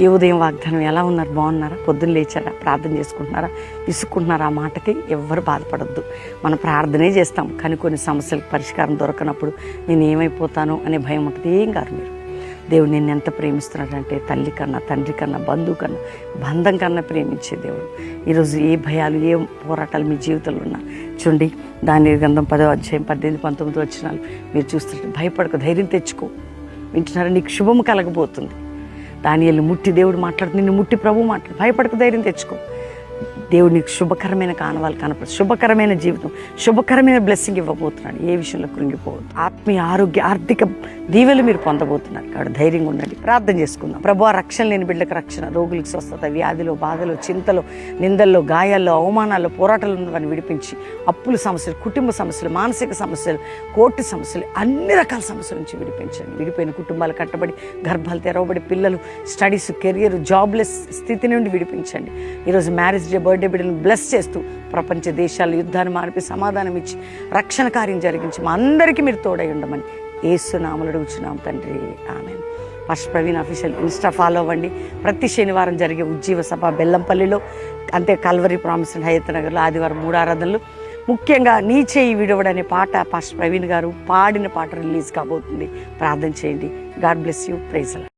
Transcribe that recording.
ఈ ఉదయం వాగ్దానం ఎలా ఉన్నారు? బాగున్నారా? పొద్దున్న లేచారా? ప్రార్థన చేసుకుంటున్నారా? విసుక్కుంటున్నారా? ఆ మాటకి ఎవ్వరు బాధపడద్దు. మనం ప్రార్థనే చేస్తాం, కానీ కొన్ని సమస్యలకు పరిష్కారం దొరకనప్పుడు నేను ఏమైపోతాను అనే భయం ఉంటుంది. ఏం కాదు, మీరు దేవుడు నిన్ను ఎంత ప్రేమిస్తున్నాడంటే తల్లి కన్నా, తండ్రి కన్నా, బంధువు కన్నా, బంధం కన్నా ప్రేమించే దేవుడు. ఈరోజు ఏ భయాలు, ఏ పోరాటాలు మీ జీవితంలో ఉన్నా చూడండి, దాని గ్రంథం 10వ అధ్యాయం 18, 19 వచనాలు మీరు చూస్తుంటే భయపడక, ధైర్యం తెచ్చుకో. వింటున్నారా? నీకు శుభము కలగబోతుంది. దానియేలుని ముట్టి దేవుడు మాట్లాడుతుంది, నిన్ను ముట్టి ప్రభు మాట్లాడు. భయపడక, ధైర్యం తెచ్చుకో. దేవుడు నీకు శుభకరమైన కానవాలు కనపడు, శుభకరమైన జీవితం, శుభకరమైన బ్లెస్సింగ్ ఇవ్వబోతున్నాడు. ఏ విషయంలో కృంగిపోవద్దు. ఆత్మీయ, ఆరోగ్య, ఆర్థిక దీవెలు మీరు పొందబోతున్నారు కాబట్టి ధైర్యంగా ఉండండి. ప్రార్థన చేసుకుందాం. ప్రభు, రక్షణ లేని బిడ్డలకు రక్షణ, రోగులకు స్వస్థత, వ్యాధిలో, బాధలో, చింతలో, నిందల్లో, గాయాల్లో, అవమానాల్లో, పోరాటాలు ఉన్నవారిని విడిపించి, అప్పుల సమస్యలు, కుటుంబ సమస్యలు, మానసిక సమస్యలు, కోర్టు సమస్యలు, అన్ని రకాల సమస్యల నుంచి విడిపించండి. విడిపోయిన కుటుంబాలు కట్టబడి, గర్భాలు తెరవబడి, పిల్లలు స్టడీస్, కెరియర్, జాబ్లెస్ స్థితి నుండి విడిపించండి. ఈరోజు మ్యారేజ్ డే, బర్త్డే బిడ్డలను బ్లెస్ చేస్తూ ప్రపంచ దేశాల్లో యుద్ధాన్ని మానిపి సమాధానం ఇచ్చి రక్షణ కార్యం జరిగించి మా అందరికీ మీరు తోడై ఉండమని యేసు నామములో అడుగుచున్నాం తండ్రి, amen. First Praveen official Insta follow అవ్వండి. ప్రతి శనివారం జరిగే ఉజ్జీవ సభ బెల్లంపల్లిలో, అంతే కల్వరి ప్రామిస్ హయత్ నగర్లో ఆదివారం 3 ఆరాధనలు. ముఖ్యంగా నీ చేయి విడవడు అనే పాట ఫస్ట్ ప్రవీణ్ గారు పాడిన పాట రిలీజ్ కాబోతుంది. ప్రార్థన చేయండి. God bless you. ప్రైజ్.